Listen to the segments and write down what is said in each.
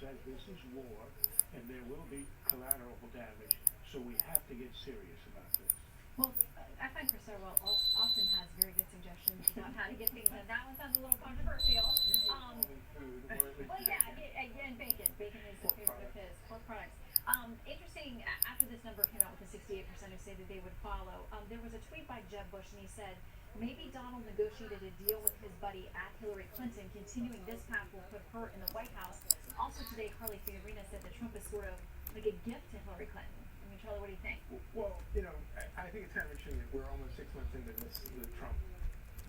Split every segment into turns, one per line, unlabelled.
says this is war, and there will be collateral damage. So we have to get serious about this.
Well, I find Chris Sarwell often has very good suggestions about how to get things done. That one sounds a little controversial.
Food, or at least
Well, yeah, and bacon. Bacon is a
pork
favorite of
products.
his. Pork products. Interesting, after this number came out with the 68% who say that they would follow, there was a tweet by Jeb Bush, and he said, maybe Donald negotiated a deal with his buddy at Hillary Clinton. Continuing this path will put her in the White House. Also today, Carly Fiorina said that Trump is sort of like a gift to Hillary Clinton. I mean, Charlie, what do you think?
Well, I think it's kind of interesting that we're almost 6 months into this, the Trump,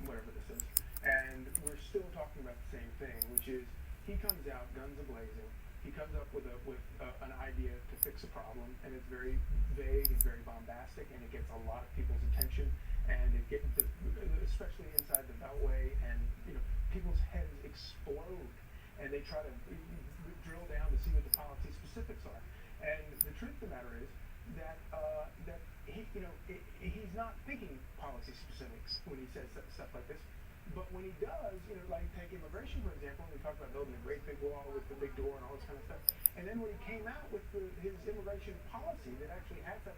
whatever this is, and we're still talking about the same thing, which is he comes out guns a blazing. He comes up with an idea to fix a problem, and it's very vague and very bombastic, and it gets a lot of people's attention, and it gets, especially inside the Beltway, and people's heads explode, and they try to drill down to see what the policy specifics are. And the truth of the matter is that he's not thinking policy specifics when he says stuff like this. But when he does, like take immigration for example, and we talked about building a great big wall with the big door and all this kind of stuff. And then when he came out with his immigration policy that actually had stuff,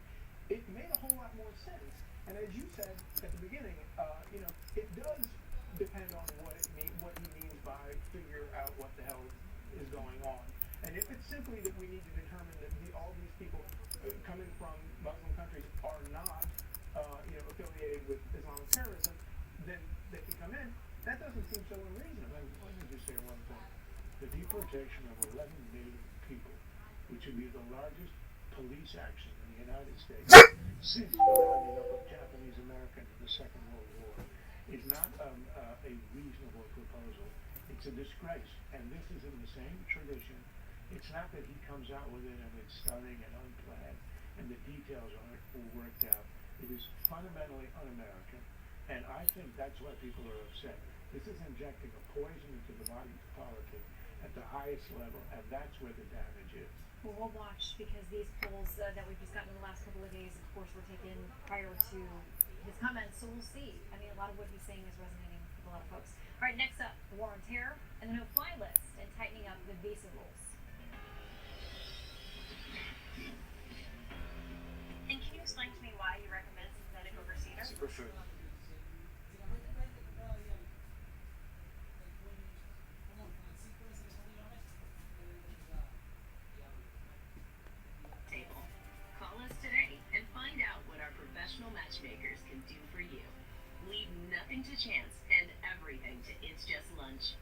it made a whole lot more sense. And as you said at the beginning, it does depend on what he means by figure out what the hell is going on. And if it's simply that we need to determine that all these people coming from Muslim countries are not, affiliated with Islamic terrorism, then they can come in. That doesn't seem so unreasonable.
Let me just say one thing. The deportation of 11 million people, which would be the largest police action in the United States since the rounding up of Japanese Americans in the Second World War, is not a reasonable proposal. It's a disgrace. And this is in the same tradition. It's not that he comes out with it and it's stunning and unplanned and the details aren't worked out. It is fundamentally un-American. And I think that's why people are upset. This is injecting a poison into the body politic at the highest level, and that's where the damage is.
Well, we'll watch because these polls that we've just gotten in the last couple of days, of course, were taken prior to his comments, so we'll see. I mean, a lot of what he's saying is resonating with a lot of folks. All right, next up, the war on terror and the no-fly list and tightening up the visa rules. And can you explain to me why you recommend synthetic over cedar?
Superfood.
Table. Call us today and find out what our professional matchmakers can do for you. Leave nothing to chance and everything to It's Just Lunch.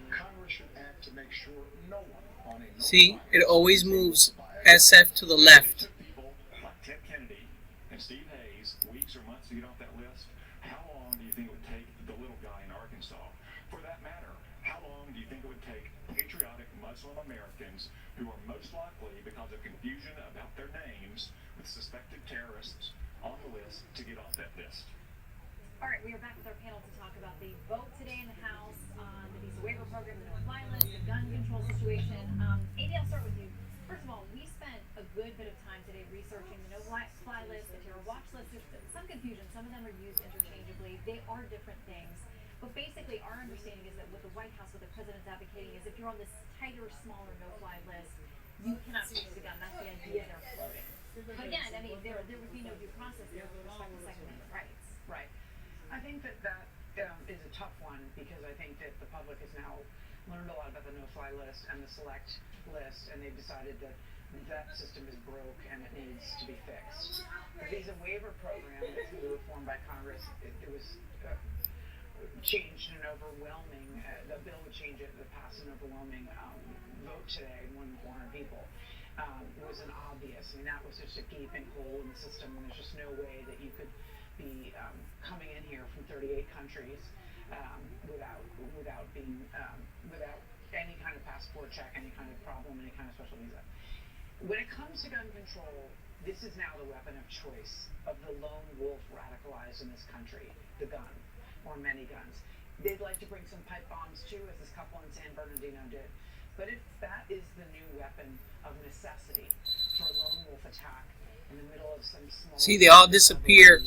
Congress should act to make sure no one on a
See, it always moves SF to the left.
It took people like Ted Kennedy and Steve Hayes weeks or months to get off that list. How long do you think it would take the little guy in Arkansas? For that matter, how long do you think it would take patriotic Muslim Americans who are most likely, because of confusion about their names, with suspected terrorists on the list, to get off that list?
All right, we are back with our panel to talk about the vote today in the House on the visa waiver program, the no-fly list, the gun control situation. Amy, I'll start with you. First of all, we spent a good bit of time today researching the no-fly list, the terror watch list. There's some confusion. Some of them are used interchangeably. They are different things. But basically, our understanding is that with the White House, what the president's advocating is if you're on this tighter, smaller no-fly list, you cannot use the gun. That's the idea they're floating. But again, I mean, there would be no due process there with respect to Second Amendment rights.
Right. I think that is a tough one because I think that the public has now learned a lot about the no-fly list and the select list, and they've decided that that system is broke and it needs to be fixed. The visa waiver program that's going to be reformed by Congress, it was changed an overwhelming, the bill would change it, pass an overwhelming vote today, more than 400 people. It was an obvious, I mean, that was just a gaping hole in the system, and there's just no way that you could be coming in here from 38 countries without any kind of passport check, any kind of problem, any kind of special visa. When it comes to gun control, this is now the weapon of choice of the lone wolf radicalized in this country, the gun, or many guns. They'd like to bring some pipe bombs too, as this couple in San Bernardino did. But if that is the new weapon of necessity for a lone wolf attack, in the middle of some small.
See, they all disappear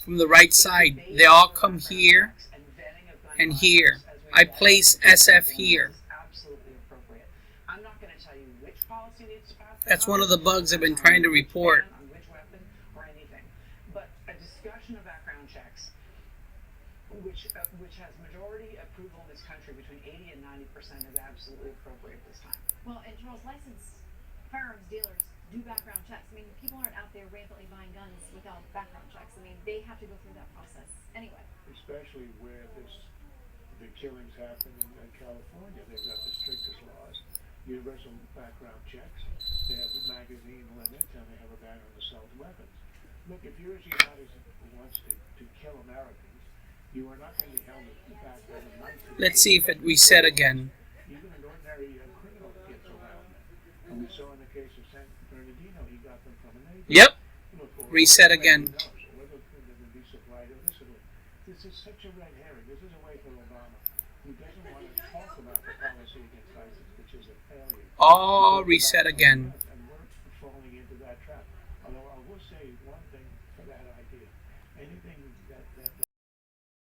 from the right side. They all come here and here. I place SF here.
Absolutely appropriate. I'm not going to tell you which policy needs to pass.
That's one of the bugs I've been trying to report.
On which weapon or anything, but a discussion of background checks, which has majority approval in this country between 80 and 90%, is absolutely appropriate this time.
Well, and Charles, licensed firearms dealers do background checks. I mean, people aren't out there rampantly buying guns without background checks. I mean, they have to go through that process anyway.
Especially where the killings happen in California. They've got the strictest laws, universal background checks. They have the magazine limit, and they have a ban on assault weapons. Look, if you're a jihadist who wants to kill Americans, you are not going to be held back by the knife.
Let's see if it reset again.
Even an ordinary criminal gets around that. And we saw in the case of San Bernardino, he got them from a neighbor.
Yep.
For
Reset again.
whether they be supplied illicitly. This is such a red herring. This is a way for Obama, who doesn't want to talk about the policy against ISIS, which is a failure.
All reset again.
And we're falling into that trap. Although I will say one thing for that idea. Anything that